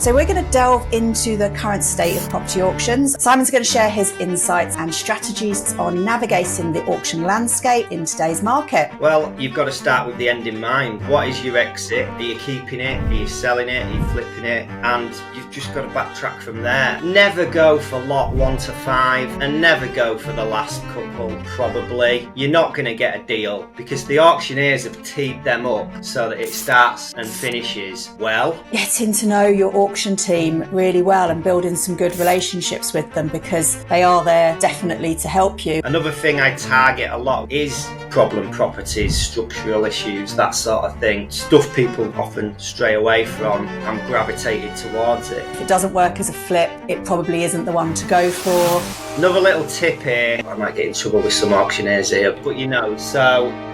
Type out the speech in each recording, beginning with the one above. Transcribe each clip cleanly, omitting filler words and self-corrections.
So we're going to delve into the current state of property auctions. Simon's going to share his insights and strategies on navigating the auction landscape in today's market. Well, you've got to start with the end in mind. What is your exit? Are you keeping it? Are you selling it? Are you flipping it? And you've just got to backtrack from there. Never go for lot 1 to 5 and never go for the last couple, probably. You're not going to get a deal because the auctioneers have teed them up so that it starts and finishes well. Getting to know your auction team really well and building some good relationships with them because they are there definitely to help you. Another thing I target a lot is problem properties, structural issues, that sort of thing. Stuff people often stray away from. I'm gravitated towards it. If it doesn't work as a flip, it probably isn't the one to go for. Another little tip here, I might get in trouble with some auctioneers here, but so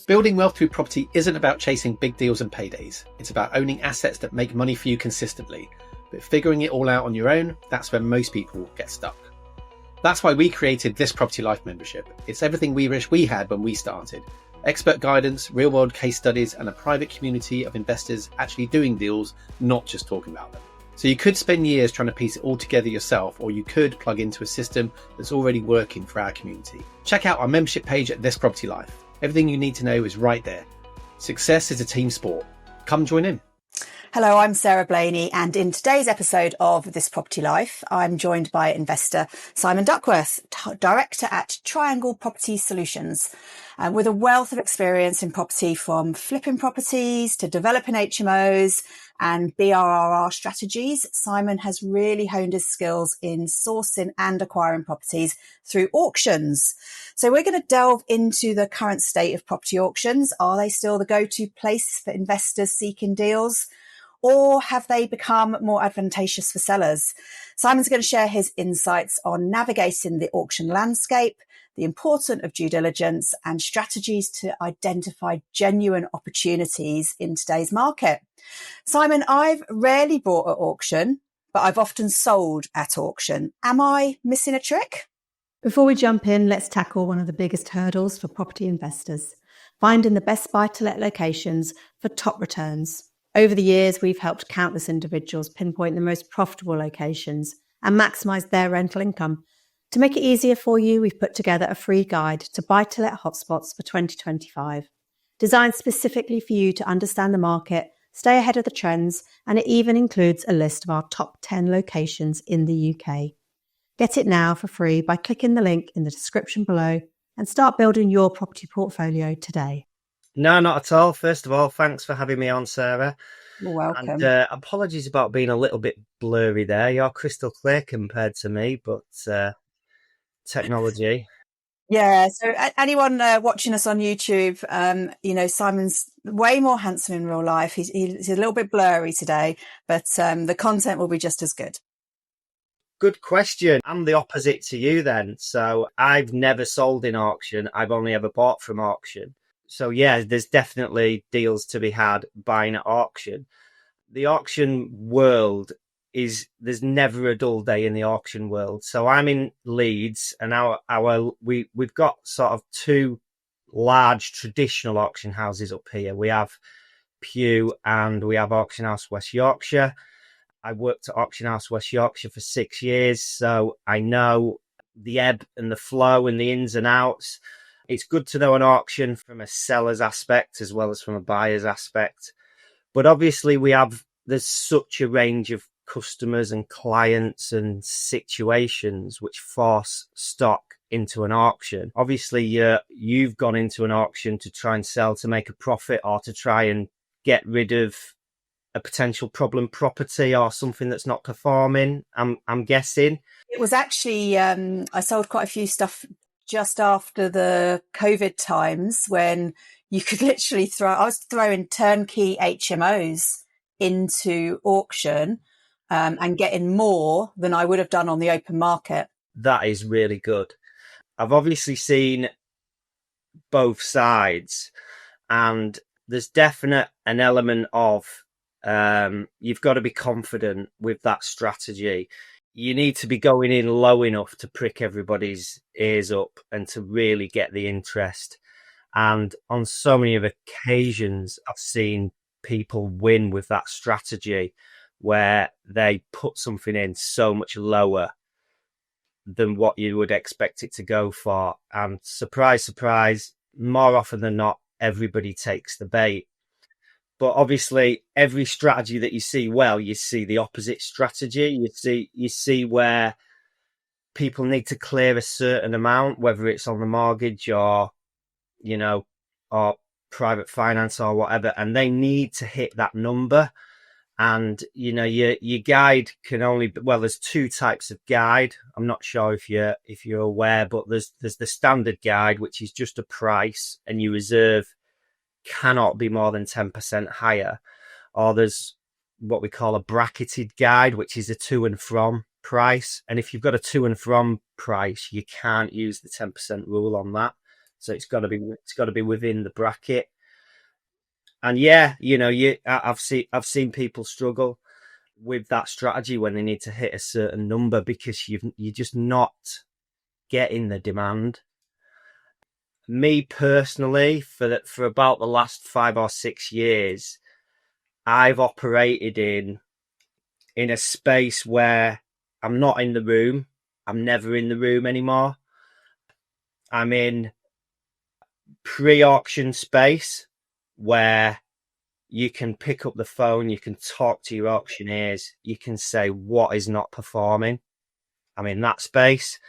Building wealth through property isn't about chasing big deals and paydays. It's about owning assets that make money for you consistently. But figuring it all out on your own, that's where most people get stuck. That's why we created this Property Life membership. It's everything we wish we had when we started. Expert guidance, real-world case studies, and a private community of investors actually doing deals, not just talking about them. So you could spend years trying to piece it all together yourself, or you could plug into a system that's already working for our community. Check out our membership page at This Property Life. Everything you need to know is right there. Success is a team sport. Come join in. Hello, I'm Sarah Blaney, and in today's episode of This Property Life, I'm joined by investor Simon Duckworth, director at Triangle Property Solutions. With a wealth of experience in property, from flipping properties to developing HMOs and BRRR strategies, Simon has really honed his skills in sourcing and acquiring properties through auctions. So we're going to delve into the current state of property auctions. Are they still the go-to place for investors seeking deals, or have they become more advantageous for sellers? Simon's going to share his insights on navigating the auction landscape, the importance of due diligence, and strategies to identify genuine opportunities in today's market. Simon, I've rarely bought at auction, but I've often sold at auction. Am I missing a trick? Before we jump in, let's tackle one of the biggest hurdles for property investors: finding the best buy-to-let locations for top returns. Over the years, we've helped countless individuals pinpoint the most profitable locations and maximise their rental income. To make it easier for you, we've put together a free guide to buy-to-let hotspots for 2025, designed specifically for you to understand the market, stay ahead of the trends, and it even includes a list of our top 10 locations in the UK. Get it now for free by clicking the link in the description below and start building your property portfolio today. No, not at all. First of all, thanks for having me on, Sarah. You're welcome. And apologies about being a little bit blurry there. You're crystal clear compared to me, but technology. Yeah, so anyone watching us on YouTube, Simon's way more handsome in real life. He's a little bit blurry today, but the content will be just as good. Good question. I'm the opposite to you then. So I've never sold in auction. I've only ever bought from auction. So yeah, there's definitely deals to be had buying at auction. The auction world there's never a dull day in the auction world. So I'm in Leeds, and we've got sort of two large traditional auction houses up here. We have Pew and we have Auction House West Yorkshire. I worked at Auction House West Yorkshire for 6 years, so I know the ebb and the flow and the ins and outs. It's good to know an auction from a seller's aspect as well as from a buyer's aspect. But obviously there's such a range of customers and clients and situations which force stock into an auction. Obviously, you've gone into an auction to try and sell to make a profit, or to try and get rid of a potential problem property or something that's not performing, I'm guessing. It was actually, I sold quite a few stuff just after the COVID times when you could literally I was throwing turnkey HMOs into auction and getting more than I would have done on the open market. That is really good. I've obviously seen both sides, and there's definite an element of you've got to be confident with that strategy. You need to be going in low enough to prick everybody's ears up and to really get the interest. And on so many of occasions, I've seen people win with that strategy where they put something in so much lower than what you would expect it to go for. And surprise, surprise, more often than not, everybody takes the bait. But obviously, every strategy that you see, well, you see the opposite strategy. You see where people need to clear a certain amount, whether it's on the mortgage or, you know, or private finance or whatever, and they need to hit that number. And, you know, your guide can only, well, there's two types of guide. I'm not sure if you're aware, but there's the standard guide, which is just a price, and your reserve cannot be more than 10% higher. Or there's what we call a bracketed guide, which is a to and from price. And if you've got a to and from price, you can't use the 10% rule on that. So it's got to be within the bracket. And yeah, you know, I've seen people struggle with that strategy when they need to hit a certain number because you're just not getting the demand. Me personally, for about the last 5 or 6 years, I've operated in a space where I'm not in the room. I'm never in the room anymore. I'm in pre-auction space where you can pick up the phone, you can talk to your auctioneers, you can say what is not performing. I'm in that space.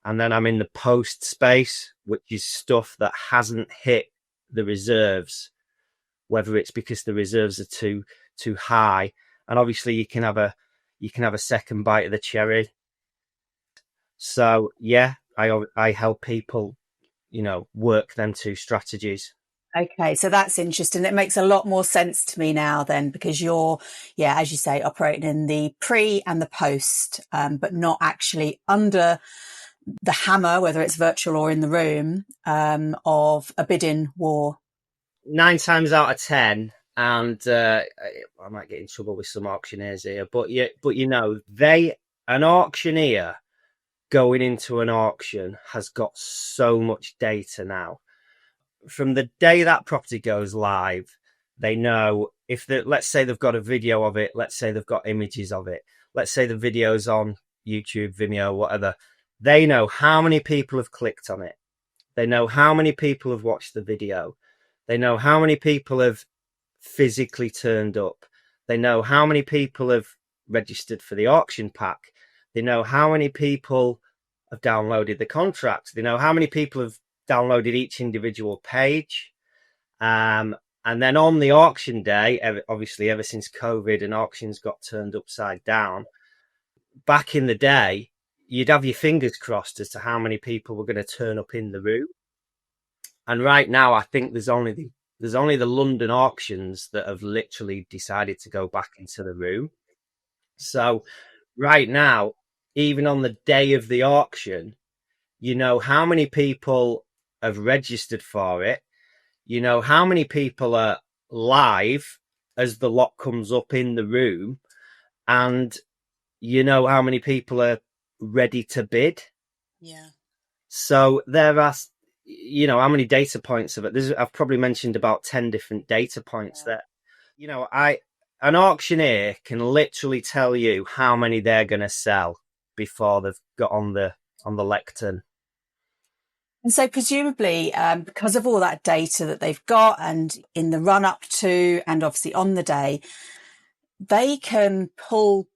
And then I'm in the post space, which is stuff that hasn't hit the reserves, whether it's because the reserves are too high. And obviously you can have a second bite of the cherry. So yeah, I help people, you know, work them two strategies. Okay, so that's interesting. It makes a lot more sense to me now then, because you're, yeah, as you say, operating in the pre and the post, but not actually under the hammer, whether it's virtual or in the room, of a bidding war. 9 times out of 10, and I might get in trouble with some auctioneers here, but you know, an auctioneer going into an auction has got so much data now. From the day that property goes live, they know if let's say they've got a video of it, let's say they've got images of it, let's say the video's on YouTube, Vimeo, whatever. They know how many people have clicked on it. They know how many people have watched the video. They know how many people have physically turned up. They know how many people have registered for the auction pack. They know how many people have downloaded the contract. They know how many people have downloaded each individual page. And then on the auction day, obviously ever since COVID and auctions got turned upside down, back in the day, you'd have your fingers crossed as to how many people were going to turn up in the room. And right now, I think there's only the London auctions that have literally decided to go back into the room. So right now, even on the day of the auction, you know how many people have registered for it. You know how many people are live as the lot comes up in the room, and you know how many people are ready to bid. Yeah. So there are, you know, how many data points of it? I've probably mentioned about 10 different data points there. You know, an auctioneer can literally tell you how many they're going to sell before they've got on the lectern. And so presumably, because of all that data that they've got and in the run up to, and obviously on the day, they can pull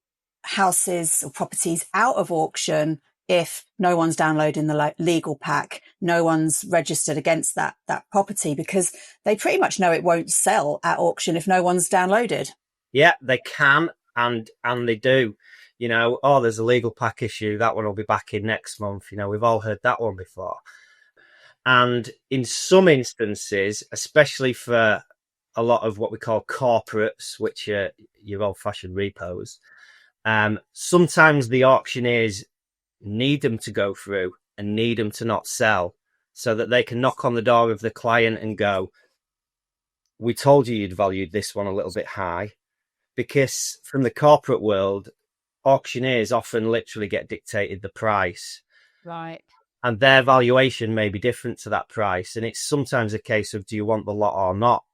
houses or properties out of auction if no one's downloading the legal pack, no one's registered against that property, because they pretty much know it won't sell at auction if no one's downloaded. Yeah, they can, and they do. You know, oh, there's a legal pack issue. That one will be back in next month. You know, we've all heard that one before. And in some instances, especially for a lot of what we call corporates, which are your old-fashioned repos, sometimes the auctioneers need them to go through and need them to not sell so that they can knock on the door of the client and go, we told you you'd valued this one a little bit high. Because from the corporate world, auctioneers often literally get dictated the price. Right. and their valuation may be different to that price. And it's sometimes a case of, do you want the lot or not?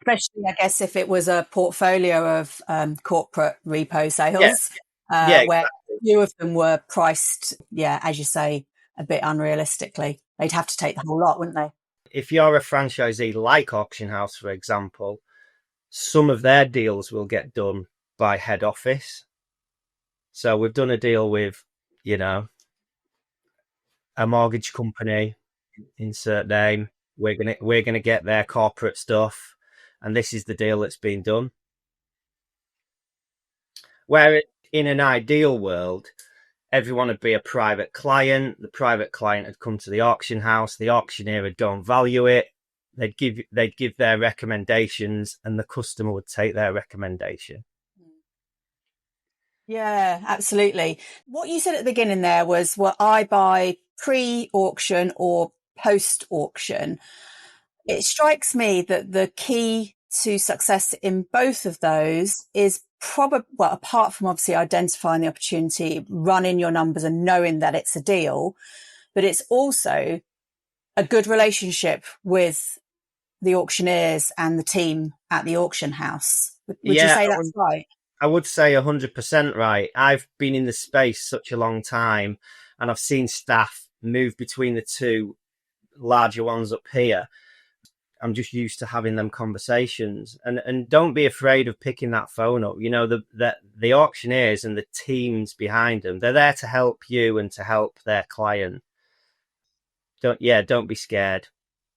Especially, I guess, if it was a portfolio of corporate repo sales, where Exactly. a few of them were priced, as you say, a bit unrealistically. They'd have to take the whole lot, wouldn't they? If you're a franchisee like Auction House, for example, some of their deals will get done by head office. So we've done a deal with, a mortgage company, insert name. We're gonna get their corporate stuff, and this is the deal that's been done. Where in an ideal world, everyone would be a private client. The private client had come to the auction house. The auctioneer would go and value it. They'd give their recommendations, and the customer would take their recommendation. Yeah, absolutely. What you said at the beginning there was, well, I buy pre-auction or post-auction. It strikes me that the key to success in both of those is probably, well, apart from obviously identifying the opportunity, running your numbers and knowing that it's a deal, but it's also a good relationship with the auctioneers and the team at the auction house. Would you say that's right? I would say 100% right. I've been in the space such a long time, and I've seen staff move between the two larger ones up here. I'm just used to having them conversations, and don't be afraid of picking that phone up. The auctioneers and the teams behind them, they're there to help you and to help their client. Don't be scared.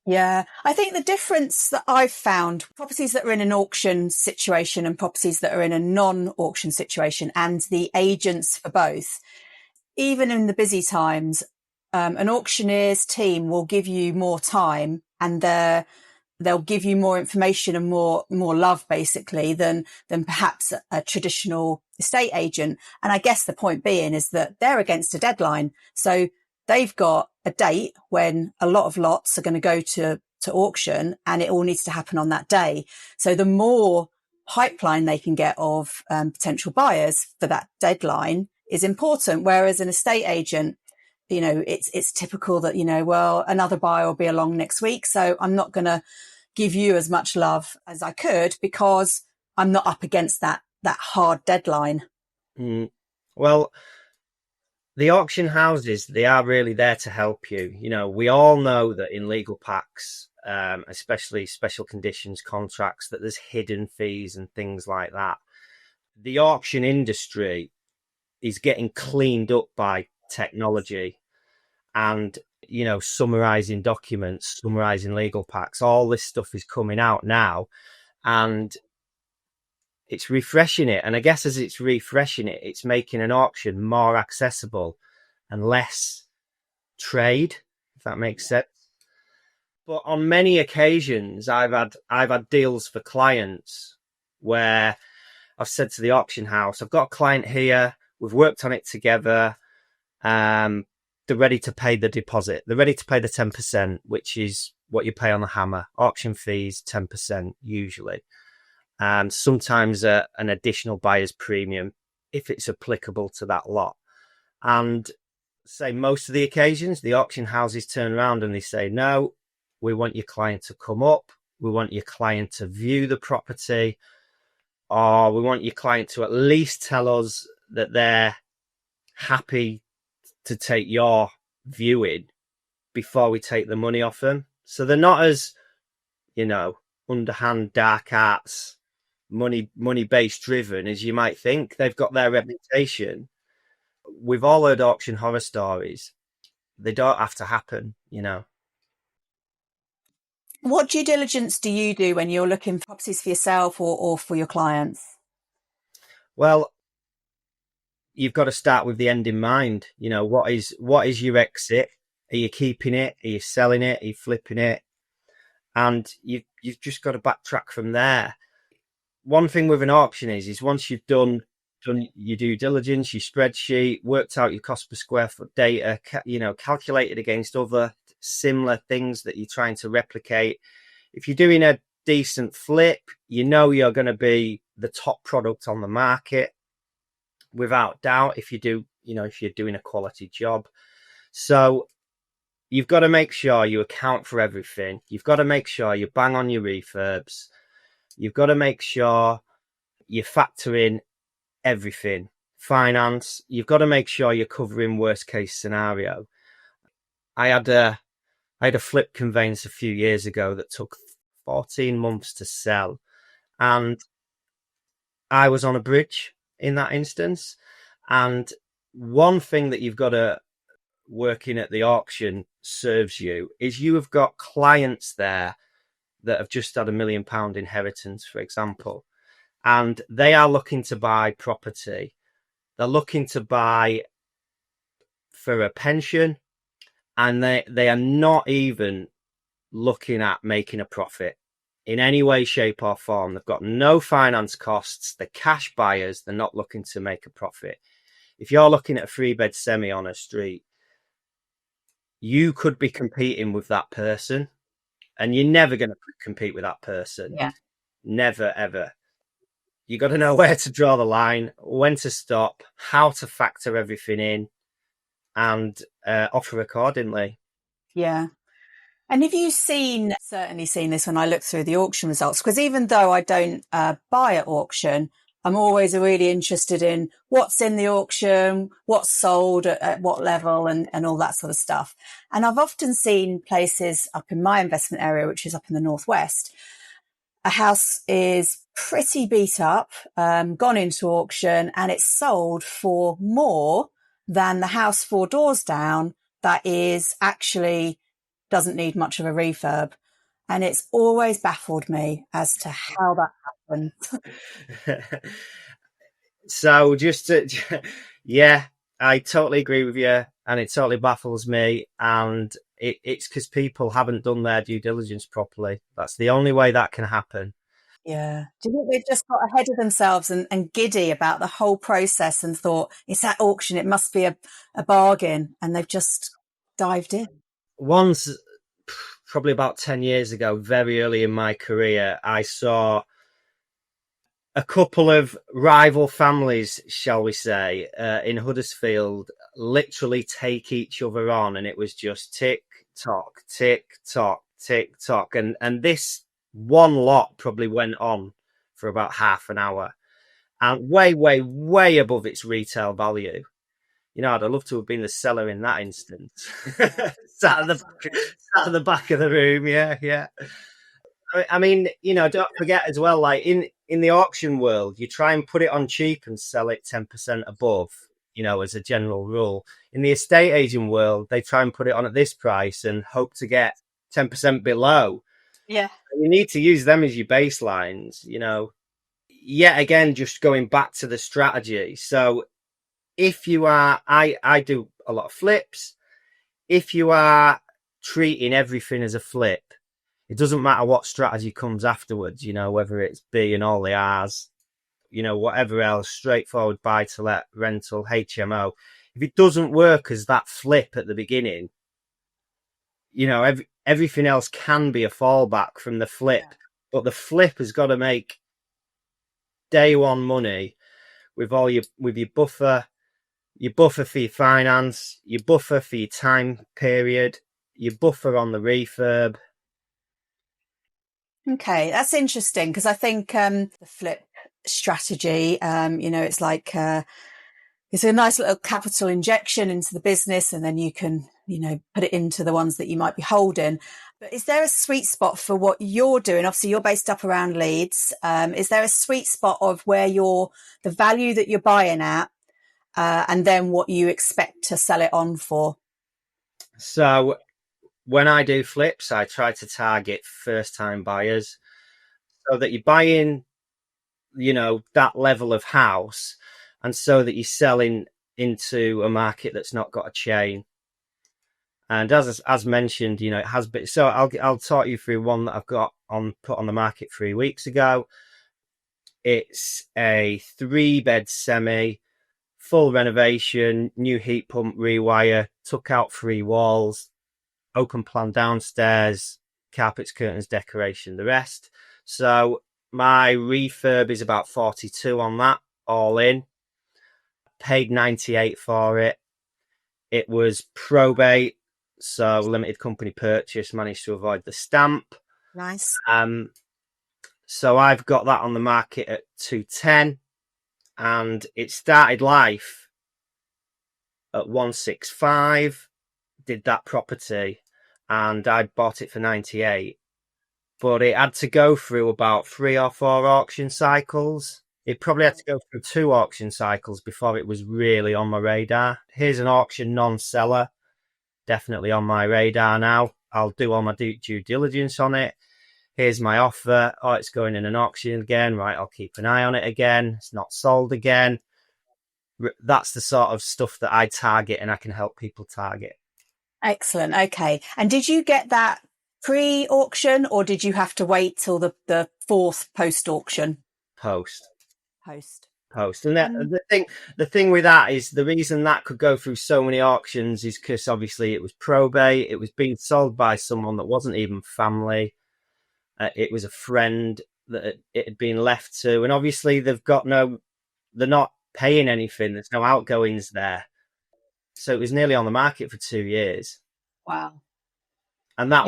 Yeah, I think the difference that I've found, properties that are in an auction situation and properties that are in a non-auction situation, and the agents for both, even in the busy times, an auctioneer's team will give you more time, and they'll give you more information and more love, basically, than perhaps a traditional estate agent. And I guess the point being is that they're against a deadline. So they've got a date when a lot of lots are going to go to auction, and it all needs to happen on that day. So the more pipeline they can get of potential buyers for that deadline is important. Whereas an estate agent, it's typical that, well, another buyer will be along next week, so I'm not going to give you as much love as I could because I'm not up against that hard deadline. Well, the auction houses, they are really there to help you. We all know that in legal packs, especially special conditions contracts, that there's hidden fees and things like that. The auction industry is getting cleaned up by technology and, summarizing documents, summarizing legal packs. All this stuff is coming out now, and it's refreshing it. And I guess as it's refreshing it, it's making an auction more accessible and less trade, if that makes sense. But on many occasions, I've had deals for clients where I've said to the auction house, I've got a client here, we've worked on it together, they're ready to pay the deposit. They're ready to pay the 10%, which is what you pay on the hammer. Auction fees, 10% usually. Sometimes an additional buyer's premium if it's applicable to that lot. And say most of the occasions, the auction houses turn around and they say, no, we want your client to come up. We want your client to view the property, or we want your client to at least tell us that they're happy to take your viewing before we take the money off them. So they're not as, underhand, dark arts, money-based driven as you might think. They've got their reputation. We've all heard auction horror stories. They don't have to happen, What due diligence do you do when you're looking for properties for yourself or for your clients? Well, you've got to start with the end in mind. What is your exit? Are you keeping it? Are you selling it? Are you flipping it? And you've just got to backtrack from there. One thing with an auction is once you've done your due diligence, your spreadsheet, worked out your cost per square foot data, calculated against other similar things that you're trying to replicate. If you're doing a decent flip, you're going to be the top product on the market without doubt. If you do, if you're doing a quality job. So you've got to make sure you account for everything. You've got to make sure you bang on your refurbs. You've got to make sure you factor in everything. Finance, you've got to make sure you're covering worst case scenario. I had a flip conveyance a few years ago that took 14 months to sell. And I was on a bridge in that instance. And one thing that you've got to working at the auction serves you is you have got clients there that have just had £1 million inheritance, for example, and they are looking to buy property. They're looking to buy for a pension, and they are not even looking at making a profit in any way, shape or form. They've got no finance costs. They're cash buyers. They're not looking to make a profit. If you're looking at a 3-bed semi on a street, you could be competing with that person, and you're never going to compete with that person. Yeah. Never, ever. You got to know where to draw the line, when to stop, how to factor everything in, and offer accordingly. Yeah. And have you certainly seen this when I look through the auction results? Because even though I don't buy at auction, I'm always really interested in what's in the auction, what's sold at what level, and all that sort of stuff. And I've often seen places up in my investment area, which is up in the northwest, a house is pretty beat up, gone into auction, and it's sold for more than the house 4 doors down that is actually doesn't need much of a refurb. And it's always baffled me as to how that happens. So yeah, I totally agree with you, and it totally baffles me. And it's because people haven't done their due diligence properly. That's the only way that can happen. Yeah. Do you think they've just got ahead of themselves and giddy about the whole process and thought, it's at auction, it must be a bargain, and they've just dived in? Once, probably about 10 years ago, very early in my career, I saw a couple of rival families, shall we say, in Huddersfield, literally take each other on, and it was just tick tock, tick tock, tick tock, and this one lot probably went on for about half an hour, and way above its retail value. I'd love to have been the seller in that instance. sat at the back of the room. Yeah. I mean, don't forget as well, like in the auction world, you try and put it on cheap and sell it 10% above, as a general rule. In the estate agent world, they try and put it on at this price and hope to get 10% below. Yeah. You need to use them as your baselines, Yet again, just going back to the strategy. So if you are, I do a lot of flips. If you are treating everything as a flip, it doesn't matter what strategy comes afterwards, whether it's B and all the R's, whatever else, straightforward buy to let, rental, HMO. If it doesn't work as that flip at the beginning, everything else can be a fallback from the flip. Yeah. But the flip has got to make day one money with your buffer. Your buffer for your finance, your buffer for your time period, your buffer on the refurb. Okay, that's interesting, because I think the flip strategy, it's like it's a nice little capital injection into the business, and then you can, put it into the ones that you might be holding. But is there a sweet spot for what you're doing? Obviously, you're based up around Leeds. Is there a sweet spot of where the value that you're buying at, and then what you expect to sell it on for? So when I do flips, I try to target first-time buyers so that you're buying, that level of house, and so that you're selling into a market that's not got a chain. And as mentioned, it has been. So I'll talk you through one that I've got put on the market 3 weeks ago. It's a 3-bed semi, full renovation, new heat pump rewire, took out 3 walls, open plan downstairs, carpets, curtains, decoration, the rest. So my refurb is about 42 on that, all in. paid 98 for it. It was probate, so limited company purchase, managed to avoid the stamp. Nice. So I've got that on the market at 210, and it started life at 165. Did that property, and I bought it for 98. But it had to go through about 3 or 4 auction cycles. It probably had to go through 2 auction cycles before it was really on my radar. Here's an auction non-seller, definitely on my radar now. I'll do all my due diligence on it. Here's my offer. Oh, it's going in an auction again. Right, I'll keep an eye on it again. It's not sold again. That's the sort of stuff that I target and I can help people target. Excellent. Okay. And did you get that pre-auction, or did you have to wait till the 4th post-auction? Post. And the thing with that is, the reason that could go through so many auctions is because obviously it was probate. It was being sold by someone that wasn't even family. It was a friend that it had been left to, and obviously they're not paying anything. There's no outgoings there. So it was nearly on the market for 2 years. Wow. And that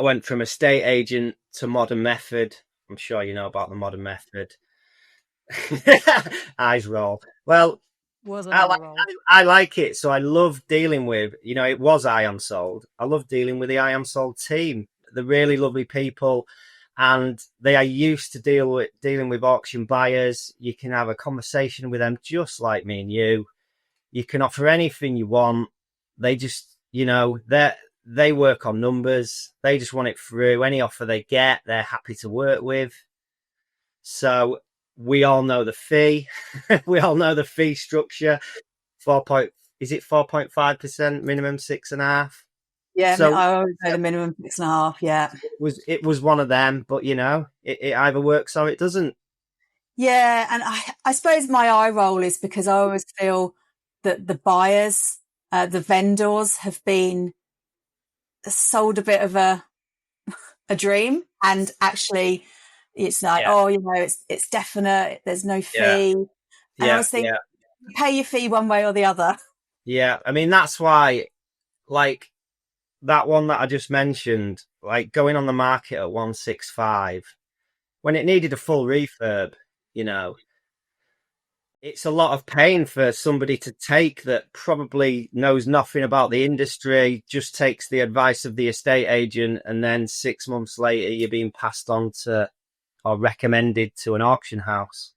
went from estate agent to modern method. I'm sure you know about the modern method. Eyes roll. Well, I like it. So I love dealing with, it was I Am Sold. I love dealing with the I Am Sold team. They're really lovely people, and they are used to dealing with auction buyers. You can have a conversation with them just like me and you. You can offer anything you want. They just, they work on numbers. They just want it through. Any offer they get, they're happy to work with. So we all know the fee. We all know the fee structure. Is it 4.5% minimum 6.5%? Yeah, so, I always say the minimum 6.5%. Yeah, it was one of them, but it either works or it doesn't. Yeah, and I suppose my eye roll is because I always feel that the buyers, the vendors, have been sold a bit of a dream, and actually it's like, it's definite, there's no fee. And I was thinking, pay your fee one way or the other. Yeah, I mean, that's why, like, that one that I just mentioned, like going on the market at 165, when it needed a full refurb, it's a lot of pain for somebody to take that probably knows nothing about the industry, just takes the advice of the estate agent, and then 6 months later you're being passed on to or recommended to an auction house.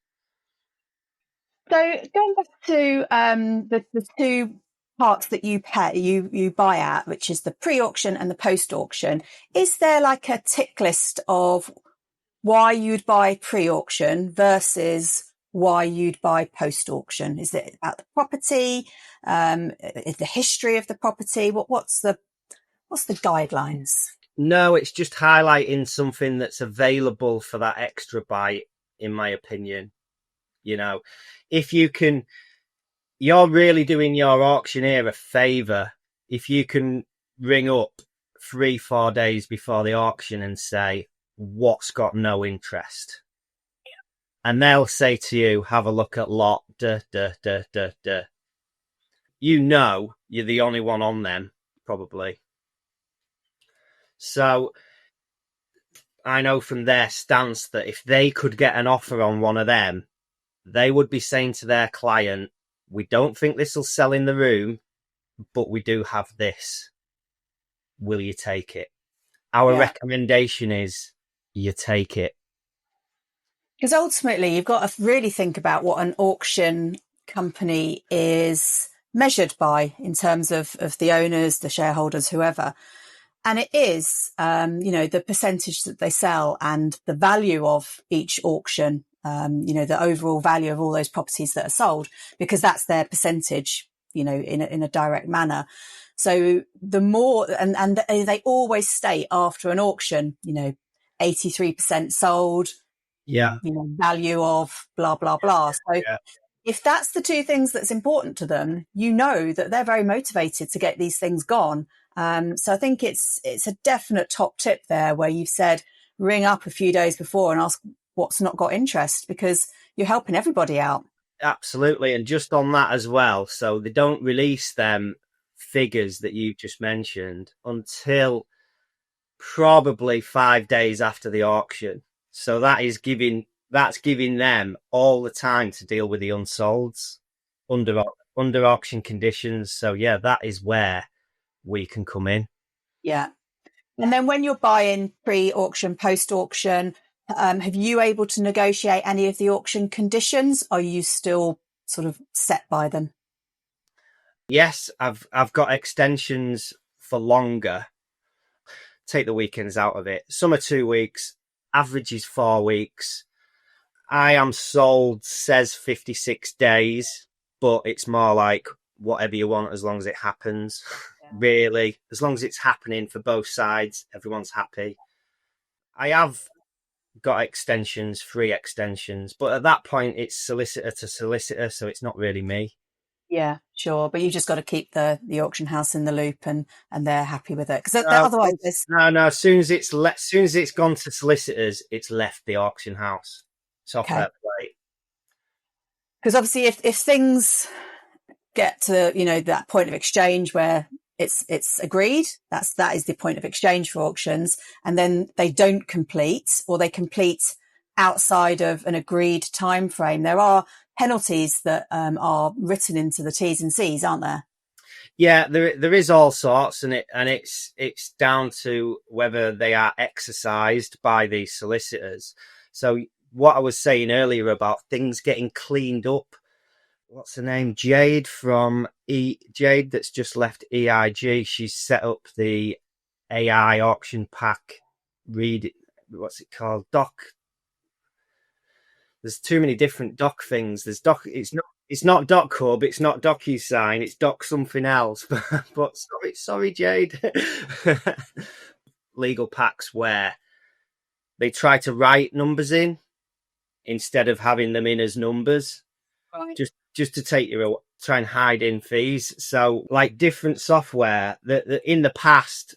So going back to the 2 parts that you buy at, which is the pre-auction and the post-auction, is there like a tick list of why you'd buy pre-auction versus why you'd buy post-auction? Is it about the property, the history of the property? What's the guidelines? No, it's just highlighting something that's available for that extra bite, in my opinion. If you can, you're really doing your auctioneer a favour if you can ring up 3-4 days before the auction and say, what's got no interest? And they'll say to you, have a look at lot, you're the only one on them, probably. So I know from their stance that if they could get an offer on one of them, they would be saying to their client, we don't think this will sell in the room, but we do have this. Will you take it? Our recommendation is you take it. Because ultimately, you've got to really think about what an auction company is measured by in terms of the owners, the shareholders, whoever. And it is, the percentage that they sell and the value of each auction, the overall value of all those properties that are sold, because that's their percentage, in a direct manner. So the more, and they always state after an auction, 83% sold. Yeah. Value of blah, blah, blah. So if that's the 2 things that's important to them, that they're very motivated to get these things gone. So I think it's a definite top tip there, where you've said, ring up a few days before and ask what's not got interest, because you're helping everybody out. Absolutely. And just on that as well, so they don't release them figures that you just mentioned until probably 5 days after the auction. So that's giving them all the time to deal with the unsolds under auction conditions. So yeah, that is where we can come in. Yeah. And then when you're buying pre-auction, post-auction, have you able to negotiate any of the auction conditions? Or are you still sort of set by them? Yes, I've got extensions for longer. Take the weekends out of it. Some are 2 weeks, average is 4 weeks. I am sold says 56 days, but it's more like whatever you want as long as it happens. Yeah. Really, as long as it's happening for both sides, everyone's happy. I have got extensions, free extensions, but at that point it's solicitor to solicitor, so it's not really me. Yeah, sure. But you just got to keep the auction house in the loop and they're happy with it. Because otherwise no, as soon as it's gone to solicitors, it's left the auction house. It's off that plate. Because obviously if things get to, that point of exchange where it's agreed, that is the point of exchange for auctions, and then they don't complete, or they complete outside of an agreed time frame, there are penalties that are written into the T's and C's, aren't there? Yeah, there is all sorts, and it's down to whether they are exercised by the solicitors. So what I was saying earlier about things getting cleaned up, what's her name? Jade Jade that's just left EIG. She's set up the AI auction pack. What's it called? There's too many different doc things. There's doc. It's not Doc Hub. It's not DocuSign. It's Doc something else. But sorry, Jade. Legal packs where they try to write numbers in instead of having them in as numbers, right. Just to try and hide in fees. So, like different software that in the past,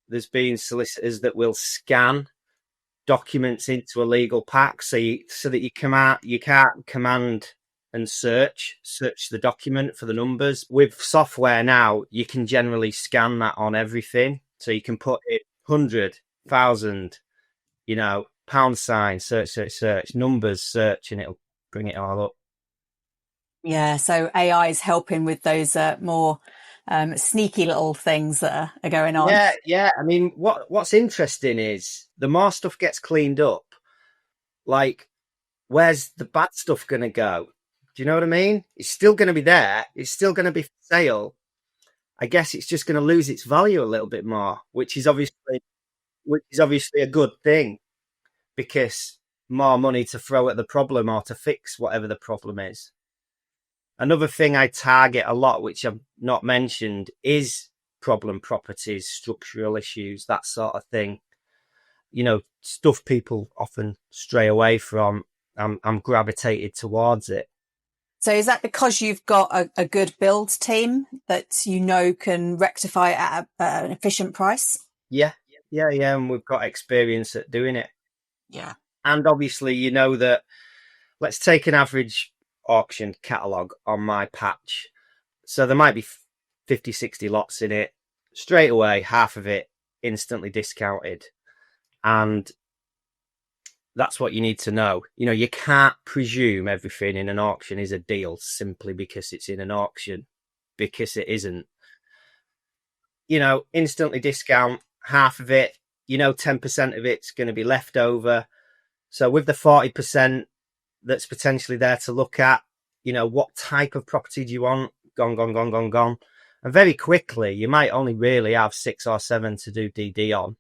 there's been solicitors that will scan documents into a legal pack, so that you can't command and search the document for the numbers. With software now, you can generally scan that on everything, so you can put it 100,000, £, search numbers, search, and it'll bring it all up. Yeah, so AI is helping with those more sneaky little things that are going on. Yeah. I mean, what's interesting is the more stuff gets cleaned up, like, where's the bad stuff going to go? Do you know what I mean? It's still going to be there. It's still going to be for sale. I guess it's just going to lose its value a little bit more, which is obviously a good thing, because more money to throw at the problem or to fix whatever the problem is. Another thing I target a lot, which I've not mentioned, is problem properties, structural issues, that sort of thing. Stuff people often stray away from. I'm gravitated towards it. So is that because you've got a good build team that can rectify it at an efficient price? Yeah. And we've got experience at doing it. Yeah. And obviously, that, let's take an average auction catalogue on my patch. So there might be 50, 60 lots in it. Straight away, half of it instantly discounted. And that's what you need to know. You can't presume everything in an auction is a deal simply because it's in an auction, because it isn't. Instantly discount half of it, 10% of it's going to be left over. So with the 40% that's potentially there to look at, what type of property do you want? Gone. And very quickly, you might only really have 6 or 7 to do DD on.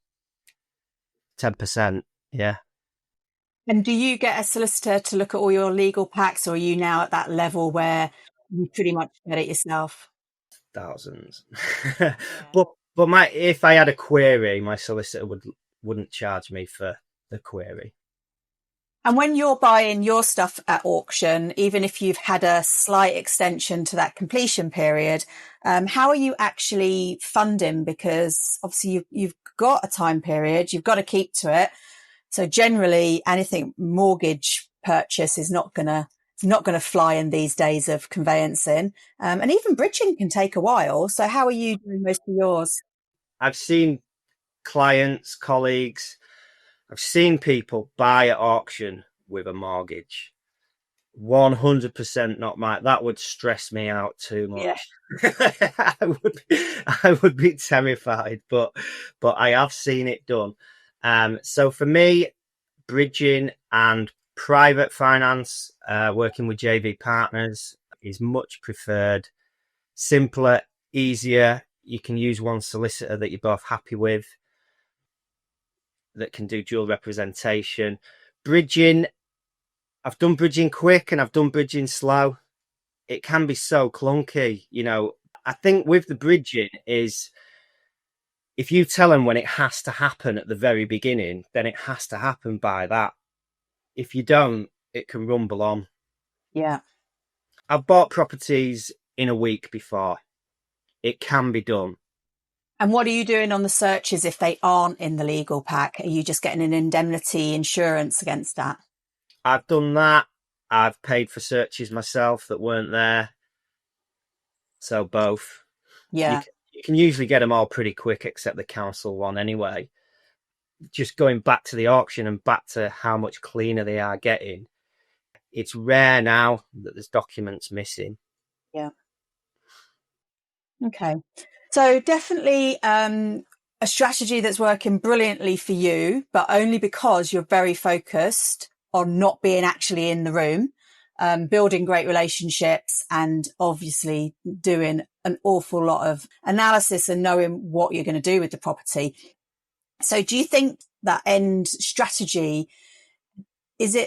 10%, yeah. And do you get a solicitor to look at all your legal packs, or are you now at that level where you pretty much get it yourself? Thousands. Yeah. But if I had a query, my solicitor wouldn't charge me for the query. And when you're buying your stuff at auction, even if you've had a slight extension to that completion period, how are you actually funding? Because obviously you've got a time period, you've got to keep to it. So generally anything mortgage purchase is not going to It's not going to fly in these days of conveyancing. And even bridging can take a while. So how are you doing most of yours? I've seen clients, colleagues, I've seen people buy at auction with a mortgage. 100% not that would stress me out too much. Yeah. I would be terrified, but I have seen it done. So for me, bridging and private finance, working with JV partners is much preferred. Simpler, easier. You can use one solicitor that you're both happy with that can do dual representation. Bridging, I've done bridging quick and I've done bridging slow. It can be so clunky, you know. I think with the bridging is if you tell them when it has to happen at the very beginning, then it has to happen by that. If you don't, it can rumble on. Yeah. I've bought properties in a week before. It can be done. And what are you doing on the searches if they aren't in the legal pack? Are you just getting an indemnity insurance against that? I've done that. I've paid for searches myself that weren't there. So both. Yeah. You can usually get them all pretty quick, except the council one anyway. Just going back to the auction and back to how much cleaner they are getting. It's rare now that there's documents missing. Yeah. Okay. So definitely a strategy that's working brilliantly for you, but only because you're very focused on not being actually in the room, building great relationships and obviously doing an awful lot of analysis and knowing what you're going to do with the property. So do you think that end strategy, do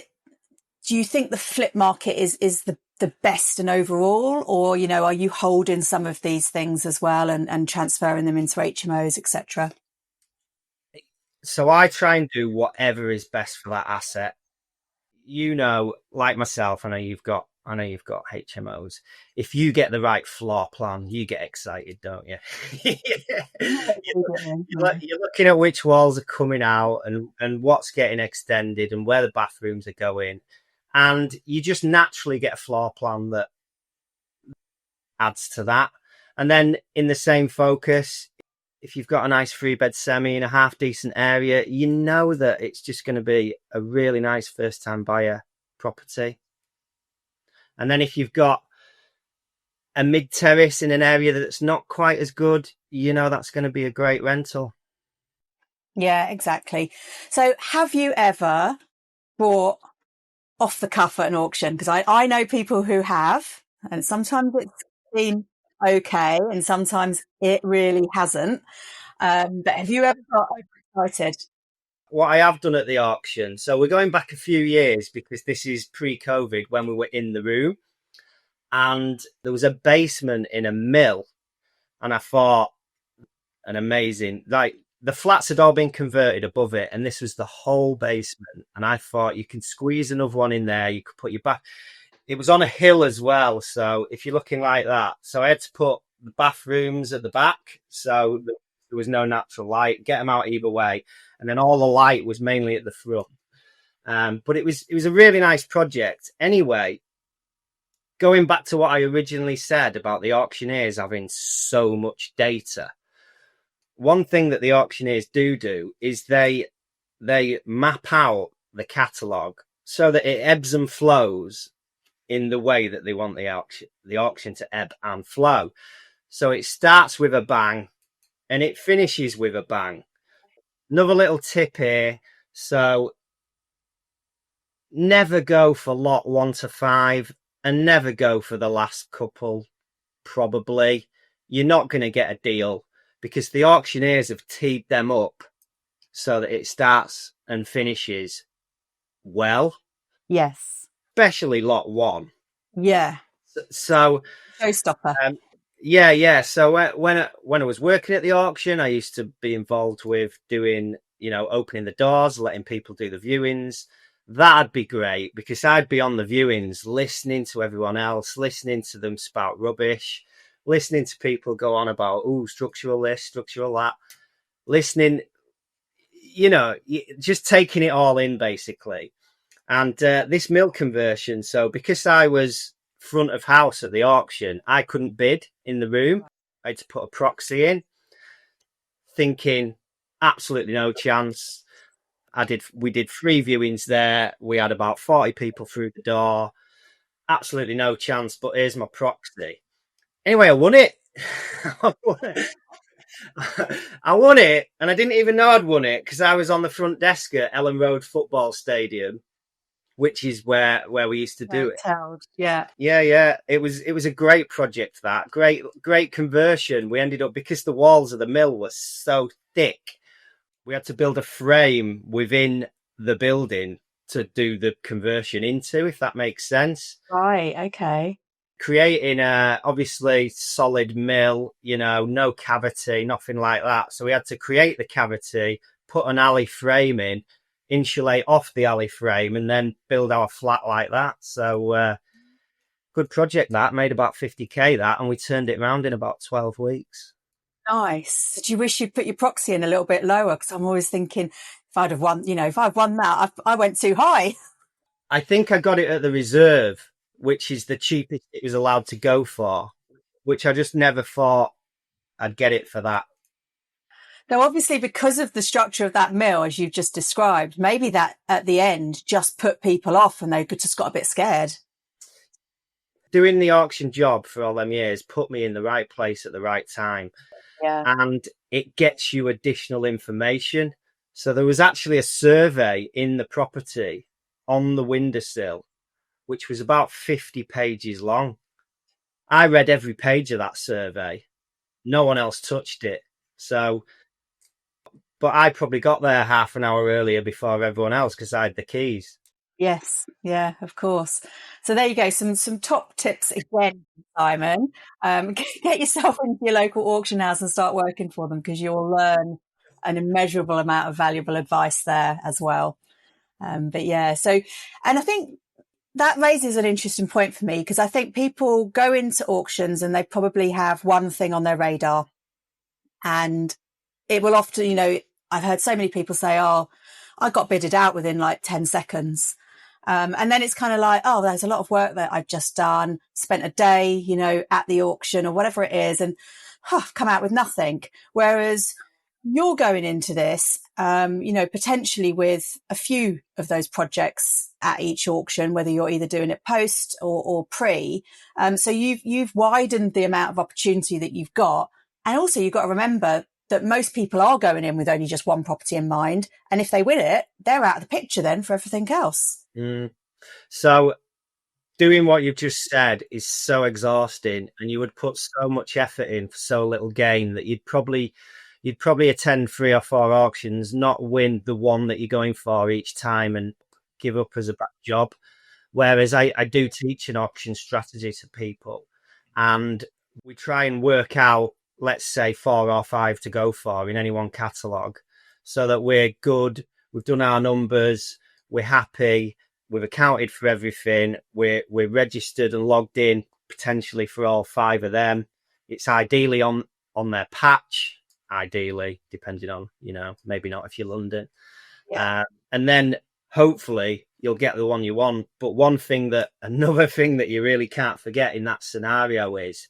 you think the flip market is the best and overall, or, you know, are you holding some of these things as well and transferring them into HMOs, etc.? So I try and do whatever is best for that asset. You know, like myself, I know you've got HMOs. If you get the right floor plan, you get excited, don't you? You're looking at which walls are coming out and what's getting extended and where the bathrooms are going. And you just naturally get a floor plan that adds to that. And then in the same focus, if you've got a nice 3-bed semi in a half decent area, you know that it's just going to be a really nice first time buyer property. And then if you've got a mid terrace in an area that's not quite as good, you know that's going to be a great rental. Yeah, exactly. So have you ever bought off the cuff at an auction? Because I know people who have, and sometimes it's been okay and sometimes it really hasn't. But have you ever got excited? What I have done at the auction, so we're going back a few years because this is pre-COVID when we were in the room, and there was a basement in a mill, and I thought an amazing, like the flats had all been converted above it, and this was the whole basement, and I thought you can squeeze another one in there, you could put your bath. It was on a hill as well, so if you're looking like that, so I had to put the bathrooms at the back, so there was no natural light, get them out either way, and then all the light was mainly at the front. But it was a really nice project. Anyway, going back to what I originally said about the auctioneers having so much data, one thing that the auctioneers do is they map out the catalogue so that it ebbs and flows in the way that they want the auction to ebb and flow. So it starts with a bang and it finishes with a bang. Another little tip here. So never go for lot 1 to 5 and never go for the last couple. Probably you're not going to get a deal because the auctioneers have teed them up so that it starts and finishes well. Yes. Especially lot 1. Yeah. So showstopper. Yeah. So when I was working at the auction, I used to be involved with doing, opening the doors, letting people do the viewings. That'd be great because I'd be on the viewings, listening to everyone else, listening to them spout rubbish, listening to people go on about, structural this, structural that, listening, just taking it all in basically. And this mill conversion, so because I was front of house at the auction, I couldn't bid in the room. I had to put a proxy in, thinking absolutely no chance. We did 3 viewings there. We had about 40 people through the door. Absolutely no chance, but here's my proxy. Anyway, I won it. I won it, and I didn't even know I'd won it because I was on the front desk at Ellen Road Football Stadium, which is where we used to do it. Yeah. Yeah. It was a great project. That great conversion. We ended up, because the walls of the mill were so thick, we had to build a frame within the building to do the conversion into, if that makes sense. Right. Okay. Creating a obviously solid mill, no cavity, nothing like that. So we had to create the cavity, put an alley frame in, insulate off the alley frame, and then build our flat like that. So good project. That made about 50k that, and we turned it around in about 12 weeks. Nice. Do you wish you'd put your proxy in a little bit lower? Because I'm always thinking, if I'd won that, I went too high. I think I got it at the reserve, which is the cheapest it was allowed to go for, which I just never thought I'd get it for that. Now, obviously, because of the structure of that mill, as you've just described, maybe that at the end just put people off and they just got a bit scared. Doing the auction job for all them years put me in the right place at the right time. Yeah. And it gets you additional information. So there was actually a survey in the property on the windowsill, which was about 50 pages long. I read every page of that survey. No one else touched it. So, but I probably got there half an hour earlier before everyone else because I had the keys. Yes. Yeah, of course. So there you go. Some top tips again, Simon. Get yourself into your local auction house and start working for them, because you'll learn an immeasurable amount of valuable advice there as well. But yeah, so, and I think that raises an interesting point for me, because I think people go into auctions and they probably have one thing on their radar, and it will often, I've heard so many people say, oh, I got bidded out within like 10 seconds. And then it's kind of like, oh, there's a lot of work that I've just done, spent a day, at the auction or whatever it is, and I've come out with nothing. Whereas you're going into this, potentially with a few of those projects at each auction, whether you're either doing it post or pre. So you've widened the amount of opportunity that you've got. And also you've got to remember that most people are going in with only just one property in mind. And if they win it, they're out of the picture then for everything else. So doing what you've just said is so exhausting, and you would put so much effort in for so little gain that you'd probably attend 3 or 4 auctions, not win the one that you're going for each time, and give up as a bad job. Whereas I do teach an auction strategy to people, and we try and work out, let's say 4 or 5 to go for in any one catalogue, so that we're good, we've done our numbers, we're happy, we've accounted for everything, we're registered and logged in potentially for all 5 of them. It's ideally on their patch, ideally, depending on, maybe not if you're London. Yeah. And then hopefully you'll get the one you want. But another thing that you really can't forget in that scenario is,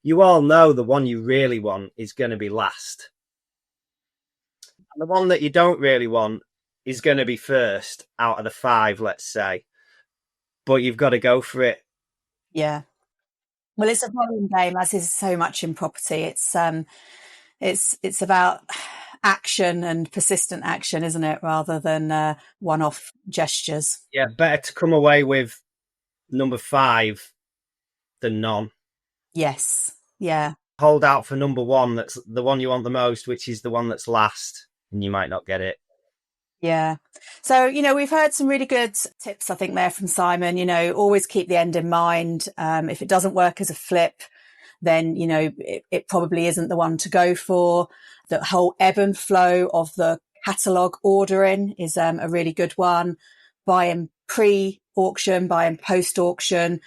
you all know the one you really want is going to be last. And the one that you don't really want is going to be first out of the 5, let's say. But you've got to go for it. Yeah. Well, it's a volume game, as is so much in property. It's about action and persistent action, isn't it? Rather than one-off gestures. Yeah, better to come away with number 5 than none. Yes. Yeah. Hold out for number 1, that's the one you want the most, which is the one that's last, and you might not get it. Yeah. So, we've heard some really good tips, I think, there from Simon. Always keep the end in mind. If it doesn't work as a flip, then, it probably isn't the one to go for. The whole ebb and flow of the catalogue ordering is a really good one. Buying pre-auction, buying post-auction.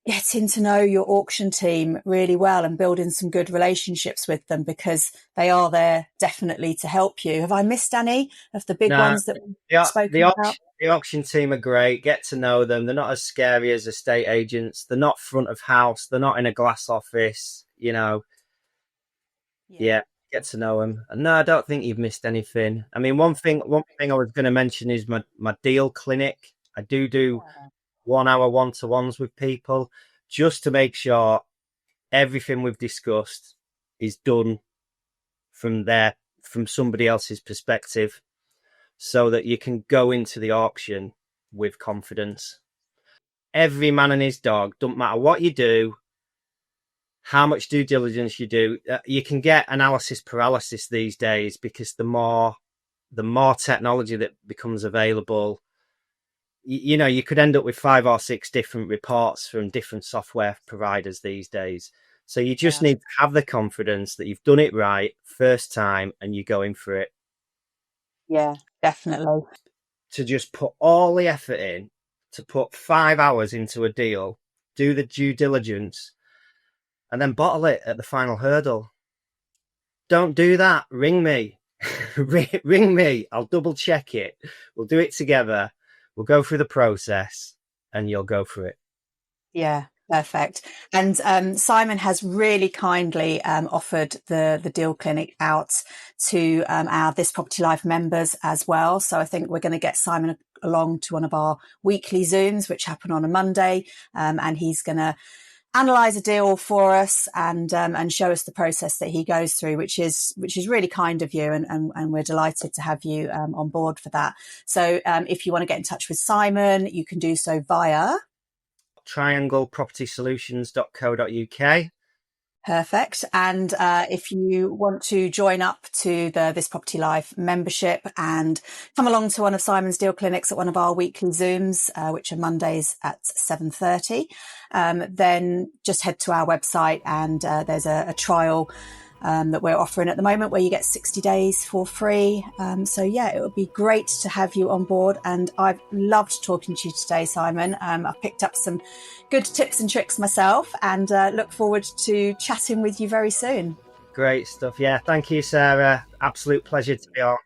getting to know your auction team really well and building some good relationships with them, because they are there definitely to help you. Have I missed any of the big ones that we've spoken about? The auction team are great. Get to know them. They're not as scary as estate agents. They're not front of house. They're not in a glass office, you know. Yeah, get to know them. And no, I don't think you've missed anything. I mean, one thing I was going to mention is my deal clinic. I do 1 hour one-to-ones with people, just to make sure everything we've discussed is done from somebody else's perspective, so that you can go into the auction with confidence. Every man and his dog, don't matter what you do, how much due diligence you do, you can get analysis paralysis these days, because the more technology that becomes available, you know, you could end up with 5 or 6 different reports from different software providers these days. So you just need to have the confidence that you've done it right first time and you're going for it. Yeah, definitely. To just put all the effort in, to put 5 hours into a deal, do the due diligence, and then bottle it at the final hurdle. Don't do that. Ring me. Ring me. I'll double check it. We'll do it together. We'll go through the process and you'll go through it. Yeah, perfect. And Simon has really kindly offered the deal clinic out to our This Property Life members as well. So I think we're going to get Simon along to one of our weekly Zooms, which happen on a Monday, and he's going to analyze a deal for us and show us the process that he goes through, which is really kind of you, and we're delighted to have you on board for that. So if you want to get in touch with Simon, you can do so via trianglepropertysolutions.co.uk. Perfect. And if you want to join up to the This Property Life membership and come along to one of Simon's deal clinics at one of our weekly Zooms, which are Mondays at 7:30, then just head to our website, and there's a trial that we're offering at the moment where you get 60 days for free. So yeah, it would be great to have you on board, and I've loved talking to you today, Simon. I've picked up some good tips and tricks myself, and look forward to chatting with you very soon. Great stuff. Yeah, thank you, Sarah. Absolute pleasure to be on.